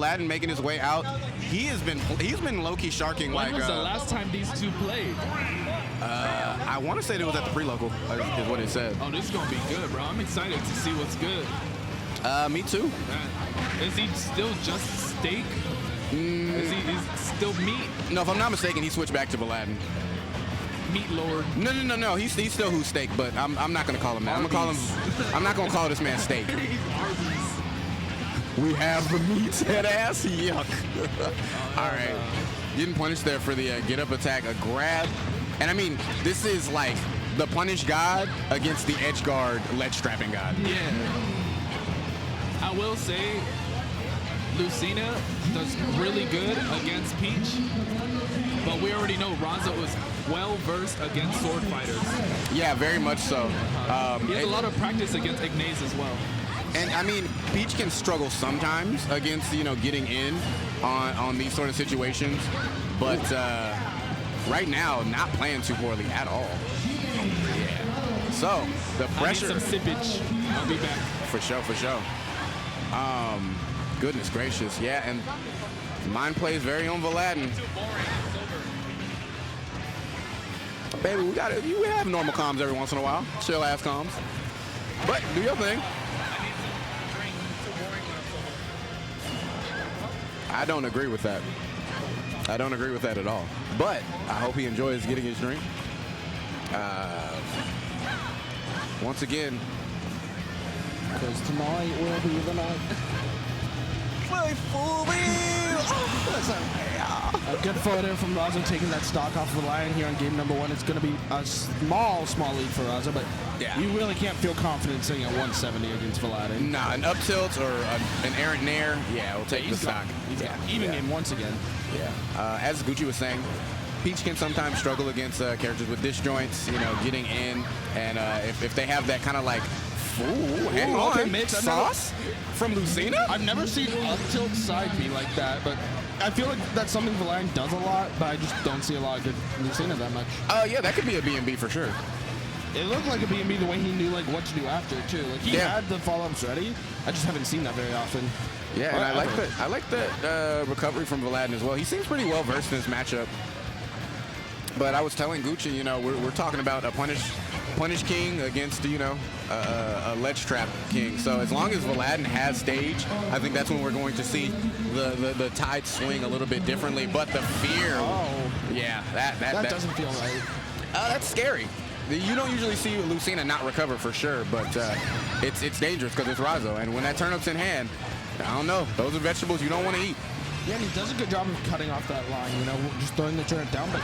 Vuhladdin making his way out. He's been low-key sharking. When was the last time these two played? I want to say it was at the pre-local, is what it said. Oh, this is going to be good, bro. I'm excited to see what's good. Me too. Is he still just steak? Is he still meat? No, if I'm not mistaken, he switched back to Vuhladdin. Meat lord. No. He's still who's steak, but I'm not gonna call him that. I'm not gonna call this man steak. We have the meat head ass. Yuck. All right. Getting punished there for the get up attack, a grab, and I mean this is like the punish god against the edge guard ledge strapping god. Yeah. I will say, Lucina does really good against Peach, but we already know Razo is well versed against sword fighters. Yeah, very much so. He has a lot of practice against Ignace as well. And I mean, Peach can struggle sometimes against, getting in on these sort of situations, but right now, not playing too poorly at all. Yeah. So the pressure. I need some sippage. I'll be back. For sure. Goodness gracious, yeah, and mind plays very on Vuhladdin. Baby, we have normal comms every once in a while, chill ass comms. But do your thing. I don't agree with that. I don't agree with that at all. But I hope he enjoys getting his drink. Once again, because tonight will be the night. A good photo from Razo taking that stock off the line here on game number 1. It's going to be a small lead for Razo, but yeah, you really can't feel confident sitting at 170 against Vuhladdin. Nah, an up tilt or an errant nair, yeah, we'll take the stock. Even game once again. Yeah. As Gucci was saying, Peach can sometimes struggle against characters with disjoints, getting in, and if they have that kind of like, hang on, okay, mix sauce from Lucina? I've never seen up tilt side B like that, but I feel like that's something Vuhladdin does a lot, but I just don't see a lot of good Lucina that much. Yeah, that could be a B&B for sure. It looked like a B&B the way he knew like what to do after too. Like he had the follow-ups ready. I just haven't seen that very often. Yeah, and I like the recovery from Vuhladdin as well. He seems pretty well versed in this matchup. But I was telling Gucci, we're talking about a punish king against, a ledge trap king. So as long as Vuhladdin has stage, I think that's when we're going to see the tide swing a little bit differently. But the fear, yeah, that doesn't feel right. That's scary. You don't usually see Lucina not recover for sure, but it's dangerous because it's Razo. And when that turnip's in hand, I don't know. Those are vegetables you don't want to eat. Yeah, and he does a good job of cutting off that line, just throwing the turnip down, but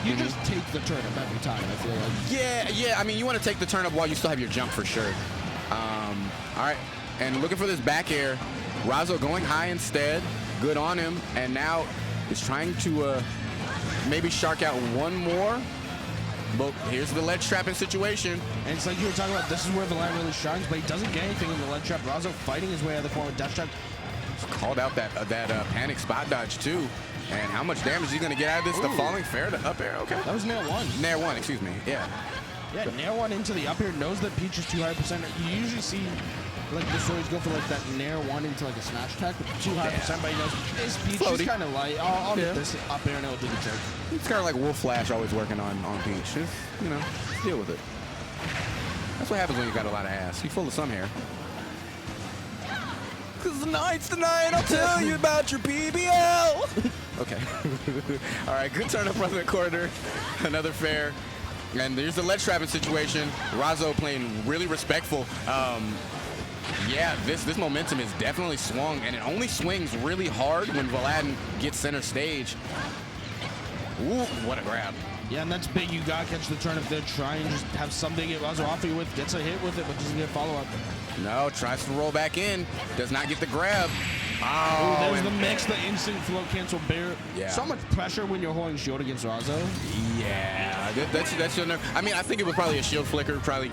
you just take the turnip every time, I feel like. Yeah, I mean, you want to take the turnip while you still have your jump for sure. All right, and looking for this back air. Razo going high instead, good on him, and now is trying to maybe shark out one more. But here's the ledge trapping situation. And it's like you were talking about, this is where Vuhladdin really shines, but he doesn't get anything in the ledge trap. Razo fighting his way out of the corner with dash trap. Called out that panic spot dodge too, and how much damage is he going to get out of this? The falling fair to up air. Okay, that was nair one. Nair one, excuse me. Yeah, nair one into the up air. Knows that Peach is too high percent. You usually see like the stories go for like that nair one into like a smash attack with too high percent, but he knows this Peach is kind of light. I'll get this up air and it'll do the trick. It's kind of like Wolf Flash always working on Peach. Just, deal with it. That's what happens when you got a lot of ass. You full of some hair. Because tonight's the night I'll tell you about your PBL. Okay. All right, good turn up front of the corner. Another fair. And there's the ledge trapping situation. Razo playing really respectful. Yeah, this momentum is definitely swung, and it only swings really hard when Vuhladdin gets center stage. Ooh, what a grab. Yeah, and that's big. You got to catch the turn if they're trying to just have something to get Razo off you with. Gets a hit with it, but doesn't get follow-up. No, tries to roll back in. Does not get the grab. Oh, there's the mix, the instant float cancel bear. Yeah. So much pressure when you're holding shield against Razo. Yeah, that's your nerve. I mean, I think it was probably a shield flicker, try to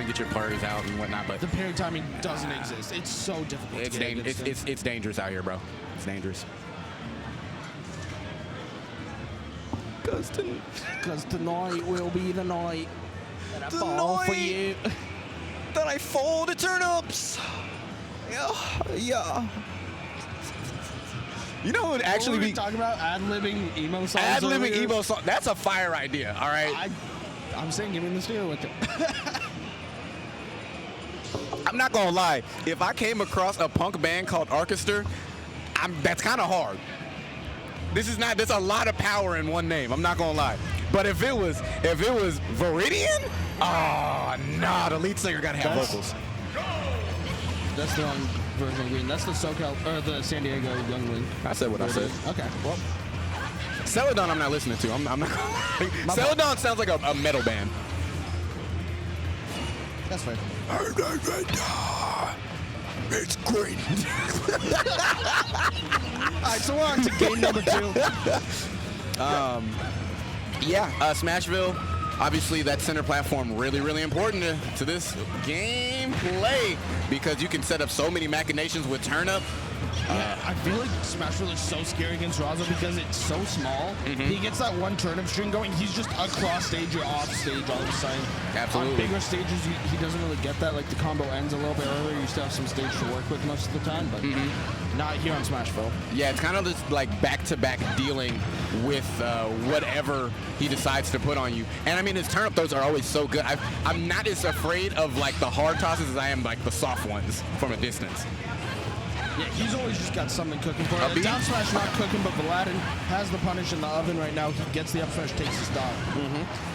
get your parries out and whatnot, but the parry timing doesn't exist. It's so difficult. It's dangerous out here, bro. It's dangerous. Because tonight will be the night that I fall for you. That I fold the turnips. Yeah. You know who would actually be talking about ad-libbing emo songs? ad-libbing emo song? That's a fire idea, all right? I'm saying give me the steal with it. I'm not gonna lie. If I came across a punk band called Orchestra, that's kind of hard. There's a lot of power in one name. I'm not gonna lie. But if it was Vuhladdin, oh nah, the lead singer gotta have vocals. That's the wrong version of Green. That's the SoCal or the San Diego Youngling. I said what I said. Okay, well. Celadon I'm not listening to. I'm not gonna lie. Celadon sounds like a metal band. That's fair. It's great. All right, so we're on to game number 2. Smashville. Obviously, that center platform really, really important to this gameplay because you can set up so many machinations with turn-up. I feel like Smashville is so scary against Razo because it's so small. He gets that one turnip string going, he's just across stage or off stage all of a sudden. Absolutely. On bigger stages, he doesn't really get that. Like the combo ends a little bit earlier. You still have some stage to work with most of the time, but not here on Smashville. Yeah, it's kind of this like back-to-back dealing with whatever he decides to put on you. And I mean, his turnip throws are always so good. I'm not as afraid of like the hard tosses as I am like the soft ones from a distance. Yeah, he's always just got something cooking for him. Down smash not cooking, but Vuhladdin has the punish in the oven right now. He gets the up smash, takes his stock.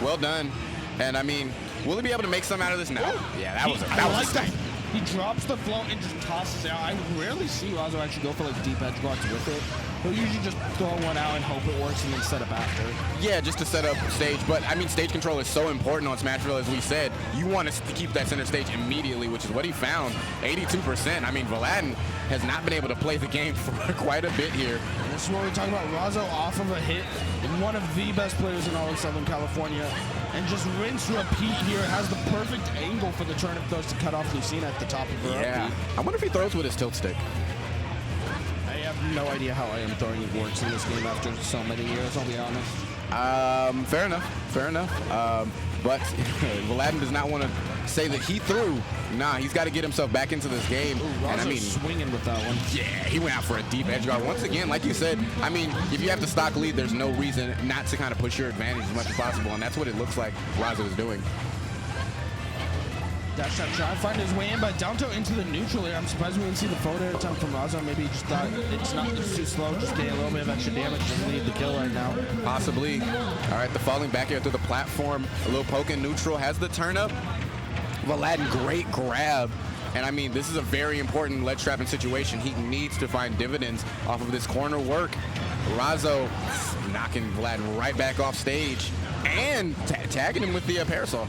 Well done. And I mean, will he be able to make some out of this now? Yeah, that was a that. He drops the float and just tosses it out. I rarely see Razo actually go for like deep edge guards with it. He'll usually just throw one out and hope it works and then set up after. Yeah, just to set up stage. But I mean, stage control is so important on Smashville, as we said. You want to keep that center stage immediately, which is what he found. 82%. I mean, Vuhladdin has not been able to play the game for quite a bit here. And this is what we're talking about. Razo off of a hit. One of the best players in all of Southern California. And just rinse repeat here. Has the perfect angle for the turnip throws to cut off Lucina at the top of her upbeat. I wonder if he throws with his tilt stick. I have no idea how I am throwing it works in this game after so many years, I'll be honest. Fair enough. But Vuhladdin does not want to say that he threw. Nah, he's got to get himself back into this game. Ooh, and I mean, swinging with that one. Yeah, he went out for a deep edge guard. Once again, like you said, I mean, if you have the stock lead, there's no reason not to kind of push your advantage as much as possible, and that's what it looks like Razo is doing. Dash tap try to find his way in, but down tilt into the neutral here. I'm surprised we didn't see the forward air attempt from Razo. Maybe he just thought it's too slow, just getting a little bit of extra damage, just leave the kill right now. Possibly. All right, the falling back air through the platform. A little poke in neutral, has the turn up. Vuhladdin, great grab. And I mean, this is a very important ledge trapping situation. He needs to find dividends off of this corner work. Razo knocking Vuhladdin right back off stage and tagging him with the parasol.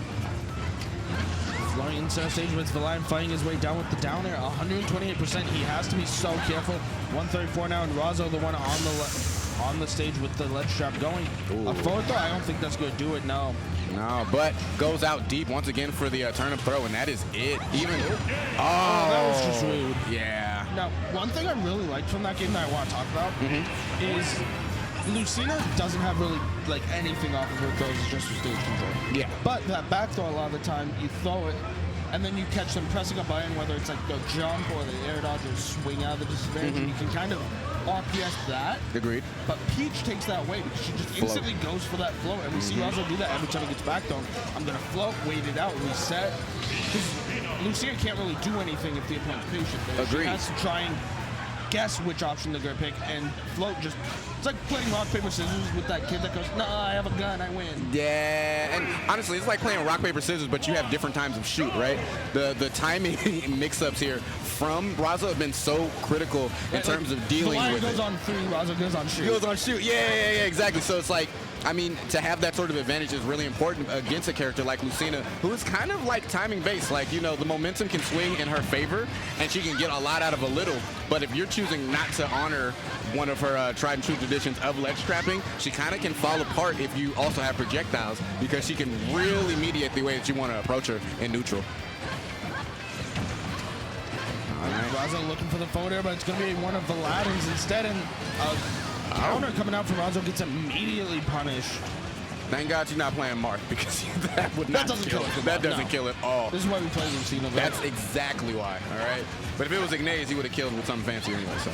Flowing inside stage with Vuhladdin fighting his way down with the down air. 128%. He has to be so careful. 134 now, and Razo the one on the stage with the ledge trap going. Ooh. A forward throw, I don't think that's going to do it, no. No, but goes out deep once again for the turnip throw, and that is it. Even that was just rude. Yeah. Now, one thing I really liked from that game that I want to talk about is Lucina doesn't have really like anything off of her throws, it's just for stage control. Yeah. But that back throw, a lot of the time, you throw it, and then you catch them pressing a button, whether it's like the jump or the air dodge or swing out of the disadvantage, and you can kind of RPS that. Agreed. But Peach takes that away because she just instantly goes for that float, and we see Razo do that every time he gets back thrown. I'm going to float, wait it out, reset. Because Lucina can't really do anything if the opponent's patient. Agreed. She has to try and guess which option they're going to pick, and float just, it's like playing rock, paper, scissors with that kid that goes, nah, I have a gun, I win. Yeah, and honestly, it's like playing rock, paper, scissors, but you have different times of shoot, right? The timing mix-ups here from Razo have been so critical in terms of dealing with it. goes on three, Razo goes on shoot. Goes on shoot, yeah, exactly. So it's like, I mean, to have that sort of advantage is really important against a character like Lucina, who is kind of like timing based. Like, you know, the momentum can swing in her favor, and she can get a lot out of a little. But if you're choosing not to honor one of her tried and true traditions of ledge trapping, she kind of can fall apart if you also have projectiles, because she can really mediate the way that you want to approach her in neutral. Razo looking for the forward air, but it's going to be one of Vuhladdin's instead, and counter coming out from Razo gets immediately punished. Thank God you're not playing Marth because that would not doesn't kill kill it. it. That doesn't No. kill it at all. This is why we play Lucina. That's exactly why, all right? But if it was Ignace, he would have killed with something fancy anyway, so.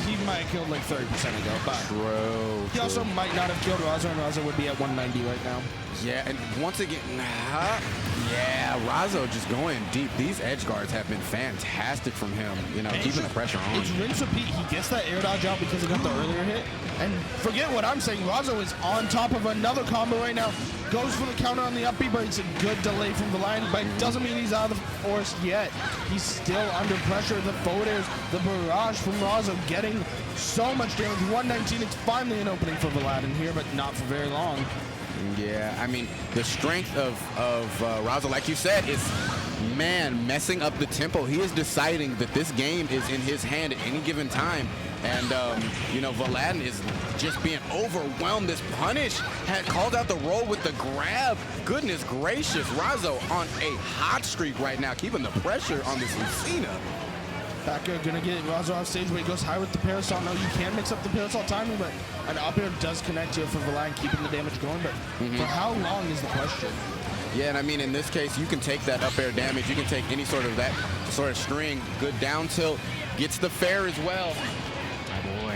He might have killed like 30% ago, but True. he also might not have killed Razo, and Razo would be at 190 right now. Yeah, and once again, yeah, Razo just going deep. These edge guards have been fantastic from him, you know, keeping the pressure on. It's rinse repeat. He gets that air dodge out because he got the earlier hit. And forget what I'm saying, Razo is on top of another combo right now. Goes for the counter on the up B, but it's a good delay from the line, but it doesn't mean he's out of the forest yet. He's still under pressure. The forward airs, the barrage from Razo getting so much damage. 119, it's finally an opening for Vuhladdin here, but not for very long. Yeah, I mean, the strength of Razo, like you said, is, man, messing up the tempo. He is deciding that this game is in his hand at any given time. And, you know, Vuhladdin is just being overwhelmed. This punish had called out the roll with the grab. Goodness gracious, Razo on a hot streak right now, keeping the pressure on this Lucina. Back air gonna get Razo off stage, but he goes high with the parasol. No, you can mix up the parasol timing, but an up air does connect here for Vuhladdin, keeping the damage going. But for how long is the question? Yeah, and I mean, in this case, you can take that up air damage. You can take any sort of that sort of string. Good down tilt. Gets the fair as well. My boy.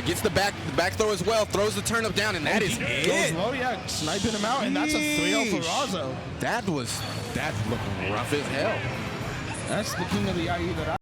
Gets the back throw as well. Throws the turnip down, and that is it. Goes low, yeah, sniping him out, and that's a 3-0 for Razo. That looked rough as hell. That's the king of the IE that